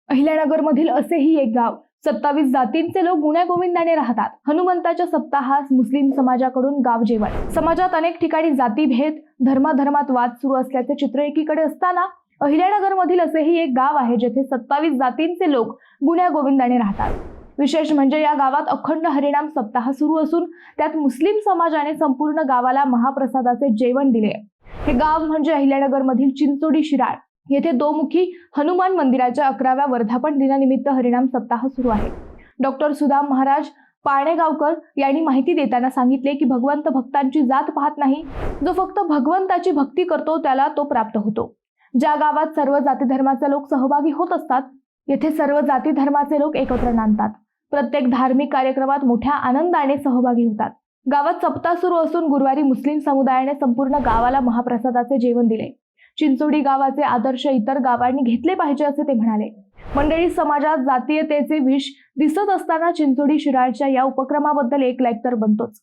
अहिल्यानगर मधील असेही एक गाव 27 जातींचे लोक गुण्यागोविंदाने राहतात। हनुमंताच्या सप्ताहास मुस्लिम समाजाकडून गाव जेवण। समाजात अनेक ठिकाणी जातीभेद, धर्मात वाद सुरू असल्याचे चित्र एकीकडे असताना अहिल्यानगर मधील असेही एक गाव आहे जेथे 27 जातींचे लोक गुण्यागोविंदाने राहतात। विशेष म्हणजे या गावात अखंड हरिनाम सप्ताह सुरू असून त्यात मुस्लिम समाजाने संपूर्ण गावाला महाप्रसादाचे जेवण दिले। हे गाव म्हणजे अहिल्यानगर मधील चिंचोडी शिराळ येथे दोमुखी हनुमान मंदिराच्या 11व्या वर्धापन दिनानिमित्त हरिनाम सप्ताह सुरू आहे। डॉक्टर सुदाम महाराज पाळणेगावकर यांनी माहिती देताना सांगितले की भगवंत भक्तांची जात पाहत नाही, जो फक्त भगवंताची भक्ती करतो त्याला तो प्राप्त होतो। ज्या गावात सर्व जाती धर्माचे लोक सहभागी होत असतात येथे सर्व जाती धर्माचे लोक एकत्र नांदतात। प्रत्येक धार्मिक कार्यक्रमात मोठ्या आनंदाने सहभागी होतात। गावात सप्ताह सुरू असून गुरुवारी मुस्लिम समुदायाने संपूर्ण गावाला महाप्रसादाचे जेवण दिले। चिंचोडी गावाचे आदर्श इतर गावांनी घेतले पाहिजे असे ते म्हणाले। मंडळी, समाजात जातीयतेचे विष दिसत असताना चिंचोडी शिराळच्या या उपक्रमाबद्दल एक लाईक तर बनतोच।